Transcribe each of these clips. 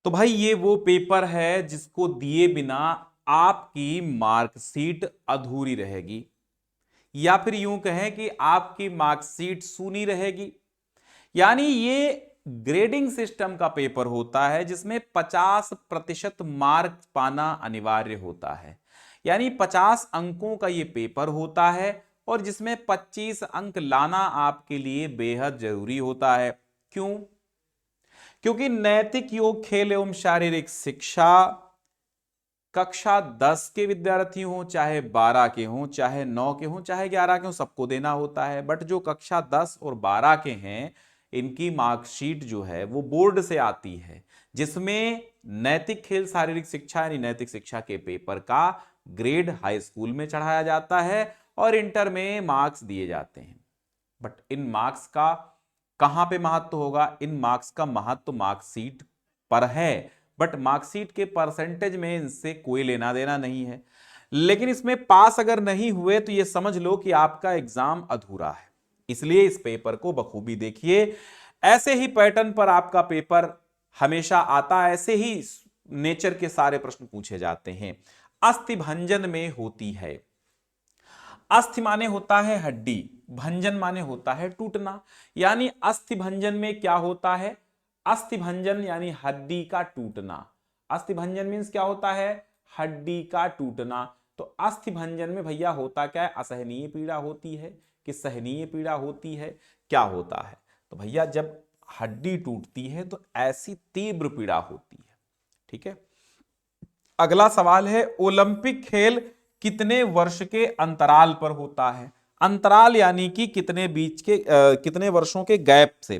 तो भाई ये वो पेपर है जिसको दिए बिना आपकी मार्कशीट अधूरी रहेगी, या फिर यूं कहें कि आपकी मार्कशीट सूनी रहेगी। यानी ये ग्रेडिंग सिस्टम का पेपर होता है जिसमें 50% मार्क्स पाना अनिवार्य होता है। यानी 50 अंकों का ये पेपर होता है और जिसमें 25 अंक लाना आपके लिए बेहद जरूरी होता है। क्यों? क्योंकि नैतिक योग, खेल एवं शारीरिक शिक्षा कक्षा 10 के विद्यार्थी हों, चाहे 12 के हों, चाहे 9 के हों, चाहे 11 के हों, सबको देना होता है। बट जो कक्षा 10 और 12 के हैं, इनकी मार्कशीट जो है वो बोर्ड से आती है, जिसमें नैतिक खेल शारीरिक शिक्षा यानी नैतिक शिक्षा के पेपर का ग्रेड हाई स्कूल में चढ़ाया जाता है और इंटर में मार्क्स दिए जाते हैं। बट इन मार्क्स का कहां पे महत्व होगा? इन मार्क्स का महत्व मार्कशीट पर है, बट मार्कशीट के परसेंटेज में इनसे कोई लेना देना नहीं है। लेकिन इसमें पास अगर नहीं हुए तो यह समझ लो कि आपका एग्जाम अधूरा है। इसलिए इस पेपर को बखूबी देखिए। ऐसे ही पैटर्न पर आपका पेपर हमेशा आता है, ऐसे ही नेचर के सारे प्रश्न पूछे जाते हैं। अस्थि भंजन में होती है। अस्थि माने होता है हड्डी, भंजन माने होता है टूटना। यानी अस्थि भंजन में क्या होता है? अस्थि भंजन यानी हड्डी का टूटना। अस्थि भंजन मींस क्या होता है? हड्डी का टूटना। तो अस्थि भंजन में भैया होता क्या है? असहनीय पीड़ा होती है कि सहनीय पीड़ा होती है? क्या होता है? तो भैया जब हड्डी टूटती है तो ऐसी तीव्र पीड़ा होती है। ठीक है। अगला सवाल है, ओलंपिक खेल कितने वर्ष के अंतराल पर होता है? अंतराल यानी कि कितने बीच के कितने वर्षों के गैप से।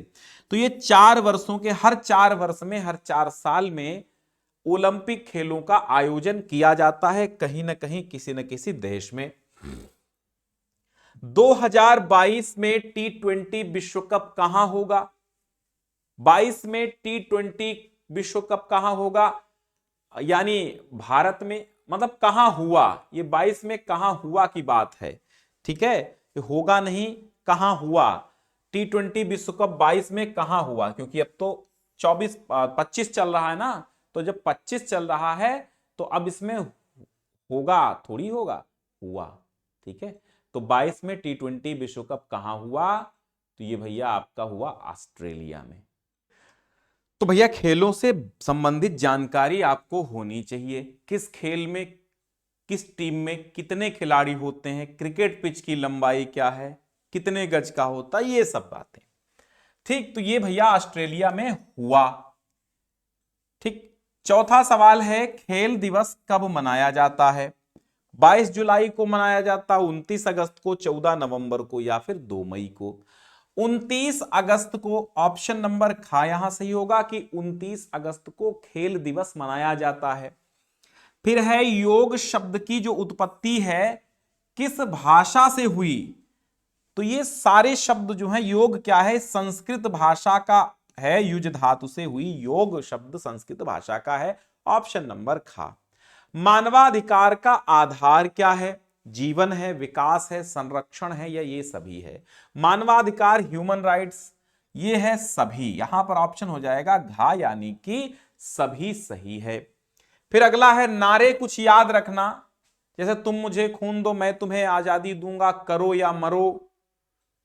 तो ये 4 वर्षों के, हर 4 वर्ष में, हर 4 साल में ओलंपिक खेलों का आयोजन किया जाता है कहीं ना कहीं किसी न किसी देश में। 2022 में T20 विश्व कप कहां होगा? 22 में T20 विश्व कप कहां होगा? यानी भारत में, मतलब कहां हुआ, ये 22 में कहां हुआ की बात है। ठीक है, ये होगा नहीं, कहां हुआ। T20 विश्व कप 22 में कहां हुआ, क्योंकि अब तो 25 चल रहा है ना। तो जब 25 चल रहा है तो अब इसमें होगा थोड़ी होगा, हुआ। ठीक है, तो 22 में T20 विश्व कप कहां हुआ? तो ये भैया आपका हुआ ऑस्ट्रेलिया में। तो भैया खेलों से संबंधित जानकारी आपको होनी चाहिए। किस खेल में, किस टीम में कितने खिलाड़ी होते हैं, क्रिकेट पिच की लंबाई क्या है, कितने गज का होता है, ये सब बातें। ठीक, तो ये भैया ऑस्ट्रेलिया में हुआ। ठीक, चौथा सवाल है, खेल दिवस कब मनाया जाता है? 22 जुलाई को मनाया जाता, 29 अगस्त को, 14 नवंबर को, या फिर 2 मई को? 29 अगस्त को ऑप्शन नंबर खा यहां सही होगा कि 29 अगस्त को खेल दिवस मनाया जाता है। फिर है, योग शब्द की जो उत्पत्ति है किस भाषा से हुई? तो ये सारे शब्द जो हैं, योग क्या है? संस्कृत भाषा का है, युज धातु से हुई योग शब्द संस्कृत भाषा का है। ऑप्शन नंबर खा। मानवाधिकार का आधार क्या है? जीवन है, विकास है, संरक्षण है, या ये सभी है? मानवाधिकार, ह्यूमन राइट्स, ये है सभी। यहां पर ऑप्शन हो जाएगा घा, यानी कि सभी सही है। फिर अगला है, नारे कुछ याद रखना, जैसे तुम मुझे खून दो मैं तुम्हें आजादी दूंगा, करो या मरो।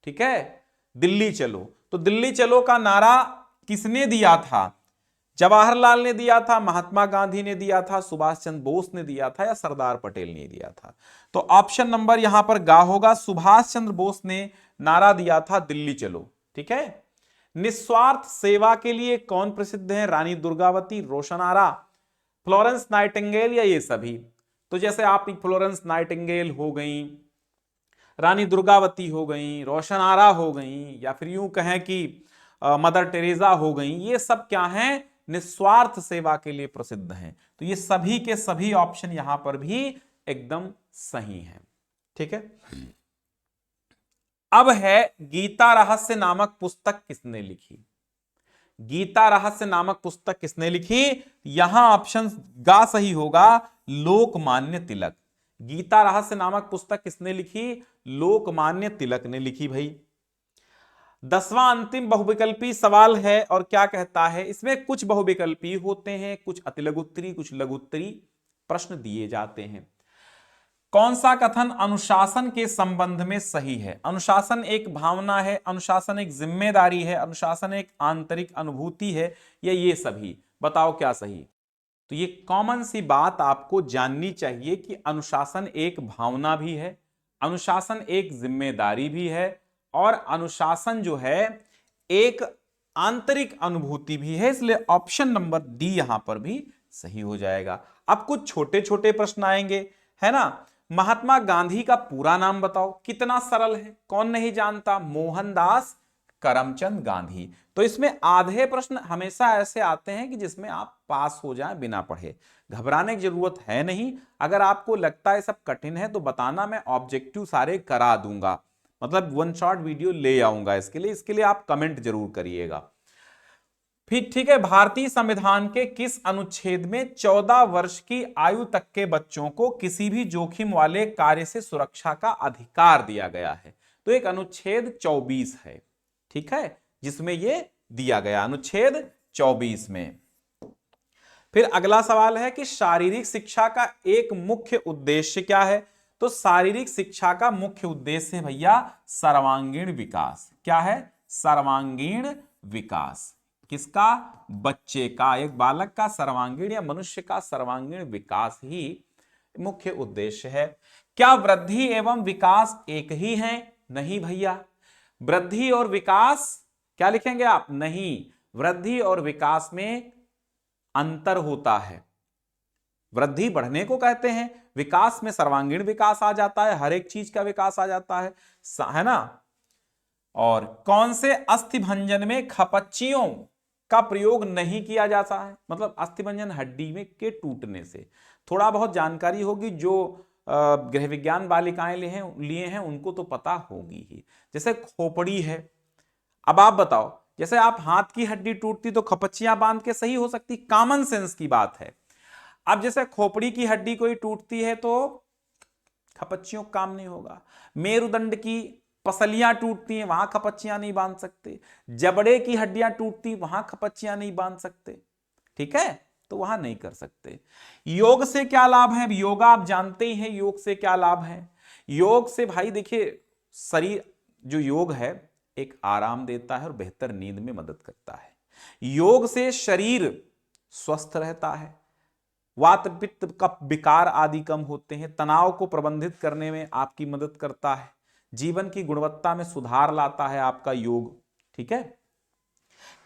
ठीक है, दिल्ली चलो, तो दिल्ली चलो का नारा किसने दिया था? जवाहरलाल ने दिया था, महात्मा गांधी ने दिया था, सुभाष चंद्र बोस ने दिया था, या सरदार पटेल ने दिया था? तो ऑप्शन नंबर यहां पर गा होगा, सुभाष चंद्र बोस ने नारा दिया था दिल्ली चलो। ठीक है। निस्वार्थ सेवा के लिए कौन प्रसिद्ध है? रानी दुर्गावती, रोशन आरा, फ्लोरेंस नाइटिंगेल, या ये सभी? तो जैसे आप फ्लोरेंस नाइटिंगेल हो गई, रानी दुर्गावती हो गई, रोशन आरा हो गई, या फिर यूं कहें कि मदर टेरेसा हो गई, ये सब क्या हैं? निस्वार्थ सेवा के लिए प्रसिद्ध हैं। तो ये सभी के सभी ऑप्शन यहां पर भी एकदम सही हैं। ठीक है। अब है, गीता रहस्य नामक पुस्तक किसने लिखी? गीता रहस्य नामक पुस्तक किसने लिखी? यहां ऑप्शन गा सही होगा, लोकमान्य तिलक। गीता रहस्य नामक पुस्तक किसने लिखी? लोकमान्य तिलक ने लिखी भाई। 10वां अंतिम बहुविकल्पी सवाल है और क्या कहता है, इसमें कुछ बहुविकल्पी होते हैं, कुछ अतिलघुत्तरी, कुछ लघुत्तरी प्रश्न दिए जाते हैं। कौन सा कथन अनुशासन के संबंध में सही है? अनुशासन एक भावना है, अनुशासन एक जिम्मेदारी है, अनुशासन एक आंतरिक अनुभूति है, या ये सभी? बताओ क्या सही। तो ये कॉमन सी बात आपको जाननी चाहिए कि अनुशासन एक भावना भी है, अनुशासन एक जिम्मेदारी भी है, और अनुशासन जो है एक आंतरिक अनुभूति भी है। इसलिए ऑप्शन नंबर डी यहां पर भी सही हो जाएगा। अब कुछ छोटे छोटे प्रश्न आएंगे, है ना। महात्मा गांधी का पूरा नाम बताओ। कितना सरल है, कौन नहीं जानता, मोहनदास करमचंद गांधी। तो इसमें आधे प्रश्न हमेशा ऐसे आते हैं कि जिसमें आप पास हो जाएं बिना पढ़े। घबराने की जरूरत है नहीं। अगर आपको लगता है सब कठिन है तो बताना, मैं ऑब्जेक्टिव सारे करा दूंगा, मतलब वन शॉट वीडियो ले आऊंगा इसके लिए आप कमेंट जरूर करिएगा। फिर ठीक है, भारतीय संविधान के किस अनुच्छेद में 14 वर्ष की आयु तक के बच्चों को किसी भी जोखिम वाले कार्य से सुरक्षा का अधिकार दिया गया है? तो एक अनुच्छेद 24 है, ठीक है, जिसमें यह दिया गया, अनुच्छेद 24 में। फिर अगला सवाल है कि शारीरिक शिक्षा का एक मुख्य उद्देश्य क्या है? तो शारीरिक शिक्षा का मुख्य उद्देश्य है भैया सर्वांगीण विकास। क्या है? सर्वांगीण विकास। किसका? बच्चे का, एक बालक का सर्वांगीण या मनुष्य का सर्वांगीण विकास ही मुख्य उद्देश्य है। क्या वृद्धि एवं विकास एक ही है? नहीं भैया, वृद्धि और विकास, क्या लिखेंगे आप? नहीं, वृद्धि और विकास में अंतर होता है। वृद्धि बढ़ने को कहते हैं, विकास में सर्वांगीण विकास आ जाता है, हर एक चीज का विकास आ जाता है ना। और कौन से अस्थिभंजन में खपच्चियों का प्रयोग नहीं किया जाता है? मतलब अस्थिभंजन हड्डी में के टूटने से। थोड़ा बहुत जानकारी होगी, जो गृह विज्ञान बालिकाएं लिए हैं उनको तो पता होगी ही। जैसे खोपड़ी है, अब आप बताओ, जैसे आप हाथ की हड्डी टूटती तो खपच्चियां बांध के सही हो सकती, कॉमन सेंस की बात है। अब जैसे खोपड़ी की हड्डी कोई टूटती है तो खपच्चियों काम नहीं होगा। मेरुदंड की पसलियां टूटती हैं, वहां खपच्चियां नहीं बांध सकते। जबड़े की हड्डियां टूटती, वहां खपच्चियां नहीं बांध सकते, ठीक है, तो वहां नहीं कर सकते। योग से क्या लाभ है? योगा आप जानते ही हैं, योग से क्या लाभ है। योग से भाई देखिए, शरीर जो योग है एक आराम देता है और बेहतर नींद में मदद करता है। योग से शरीर स्वस्थ रहता है, वात पित्त कफ विकार आदि कम होते हैं, तनाव को प्रबंधित करने में आपकी मदद करता है, जीवन की गुणवत्ता में सुधार लाता है आपका योग, ठीक है।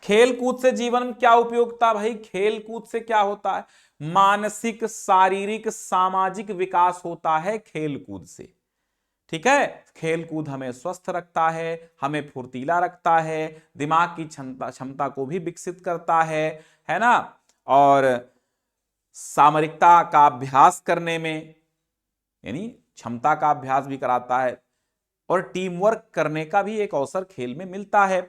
खेल कूद से जीवन में क्या उपयोगिता? भाई खेल कूद से क्या होता है? मानसिक, शारीरिक, सामाजिक विकास होता है खेल कूद से, ठीक है। खेल कूद हमें स्वस्थ रखता है, हमें फुर्तीला रखता है, दिमाग की क्षमता को भी विकसित करता है ना। और सामरिकता का अभ्यास करने में, यानी क्षमता का अभ्यास भी कराता है, और टीम वर्क करने का भी एक अवसर खेल में मिलता है।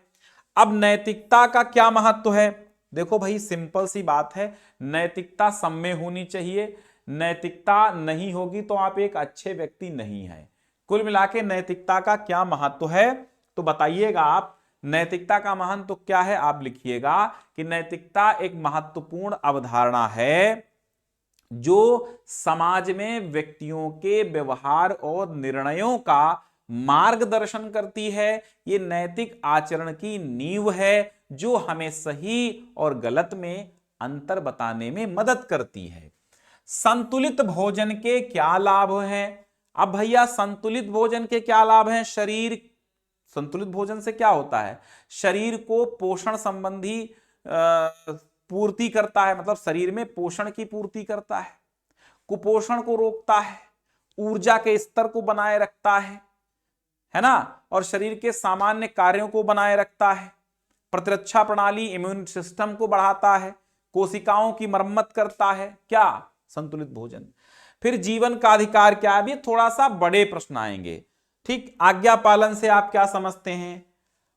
अब नैतिकता का क्या महत्व है? देखो भाई, सिंपल सी बात है, नैतिकता सब में होनी चाहिए। नैतिकता नहीं होगी तो आप एक अच्छे व्यक्ति नहीं हैं। कुल मिला के नैतिकता का क्या महत्व है तो बताइएगा आप। नैतिकता का महत्व क्या है आप लिखिएगा कि नैतिकता एक महत्वपूर्ण अवधारणा है जो समाज में व्यक्तियों के व्यवहार और निर्णयों का मार्गदर्शन करती है। ये नैतिक आचरण की नींव है जो हमें सही और गलत में अंतर बताने में मदद करती है। संतुलित भोजन के क्या लाभ हैं? अब भैया संतुलित भोजन के क्या लाभ हैं? शरीर, संतुलित भोजन से क्या होता है? शरीर को पोषण संबंधी पूर्ति करता है, मतलब शरीर में पोषण की पूर्ति करता है, कुपोषण को रोकता है, ऊर्जा के स्तर को बनाए रखता है ना, और शरीर के सामान्य कार्यों को बनाए रखता है, प्रतिरक्षा प्रणाली इम्यून सिस्टम को बढ़ाता है, कोशिकाओं की मरम्मत करता है। क्या? संतुलित भोजन। फिर जीवन का अधिकार क्या है? अभी थोड़ा सा बड़े प्रश्न आएंगे, ठीक। आज्ञा पालन से आप क्या समझते हैं?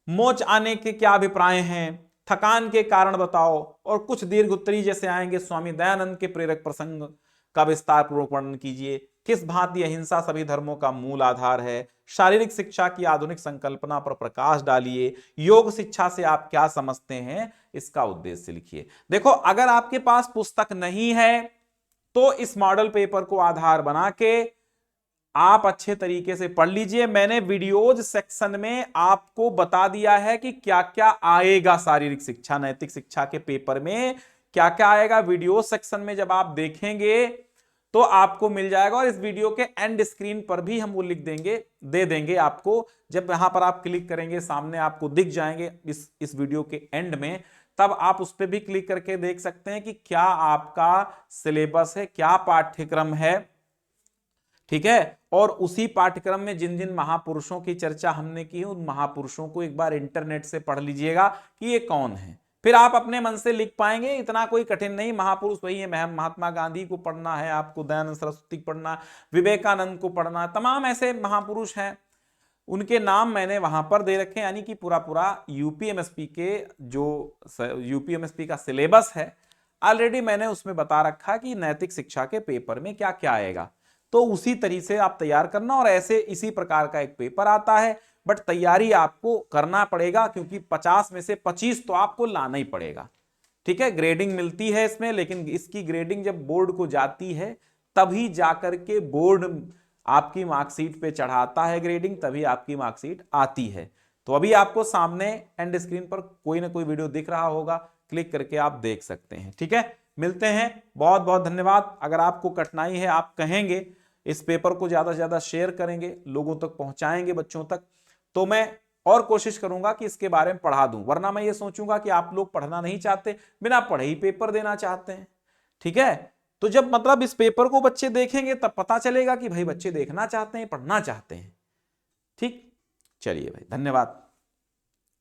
मोच आने के क्या अभिप्राय हैं? थकान के कारण बताओ। और कुछ दीर्घ उत्तरी जैसे आएंगे, स्वामी दयानंद के प्रेरक प्रसंग का विस्तार पूर्वक वर्णन कीजिए। किस भांति अहिंसा सभी धर्मों का मूल आधार है, शारीरिक शिक्षा की आधुनिक संकल्पना पर प्रकाश डालिए, योग शिक्षा से आप क्या समझते हैं, इसका उद्देश्य लिखिए। देखो, अगर आपके पास पुस्तक नहीं है तो इस मॉडल पेपर को आधार बना के आप अच्छे तरीके से पढ़ लीजिए। मैंने वीडियोज सेक्शन में आपको बता दिया है कि क्या क्या आएगा शारीरिक शिक्षा नैतिक शिक्षा के पेपर में, क्या क्या आएगा। वीडियो सेक्शन में जब आप देखेंगे तो आपको मिल जाएगा, और इस वीडियो के एंड स्क्रीन पर भी हम वो लिख देंगे, दे देंगे आपको। जब यहां पर आप क्लिक करेंगे सामने आपको दिख जाएंगे इस वीडियो के एंड में, तब आप उस पर भी क्लिक करके देख सकते हैं कि क्या आपका सिलेबस है, क्या पाठ्यक्रम है, ठीक है। और उसी पाठ्यक्रम में जिन जिन महापुरुषों की चर्चा हमने की है, उन महापुरुषों को एक बार इंटरनेट से पढ़ लीजिएगा कि ये कौन है, फिर आप अपने मन से लिख पाएंगे। इतना कोई कठिन नहीं। महापुरुष वही है, महात्मा गांधी को पढ़ना है आपको, दयानंद सरस्वती को पढ़ना, विवेकानंद को पढ़ना, तमाम ऐसे महापुरुष हैं, उनके नाम मैंने वहां पर दे रखे हैं। यानी कि पूरा पूरा यूपीएमएसपी के जो यूपीएमएसपी का सिलेबस है ऑलरेडी मैंने उसमें बता रखा कि नैतिक शिक्षा के पेपर में क्या क्या आएगा, तो उसी तरीके से आप तैयार करना। और ऐसे इसी प्रकार का एक पेपर आता है, बट तैयारी आपको करना पड़ेगा क्योंकि 50 में से 25 तो आपको लाना ही पड़ेगा, ठीक है। ग्रेडिंग मिलती है इसमें, लेकिन इसकी ग्रेडिंग जब बोर्ड को जाती है तभी जाकर के बोर्ड आपकी मार्कशीट पे चढ़ाता है ग्रेडिंग, तभी आपकी मार्कशीट आती है। तो अभी आपको सामने एंड स्क्रीन पर कोई ना कोई वीडियो दिख रहा होगा, क्लिक करके आप देख सकते हैं, ठीक है। मिलते हैं, बहुत बहुत धन्यवाद। अगर आपको कठिनाई है, आप कहेंगे इस पेपर को ज्यादा से ज्यादा शेयर करेंगे, लोगों तक पहुंचाएंगे, बच्चों तक, तो मैं और कोशिश करूंगा कि इसके बारे में पढ़ा दूं। वरना मैं ये सोचूंगा कि आप लोग पढ़ना नहीं चाहते, बिना पढ़े ही पेपर देना चाहते हैं, ठीक है। तो जब मतलब इस पेपर को बच्चे देखेंगे तब पता चलेगा कि भाई बच्चे देखना चाहते हैं, पढ़ना चाहते हैं, ठीक। चलिए भाई, धन्यवाद।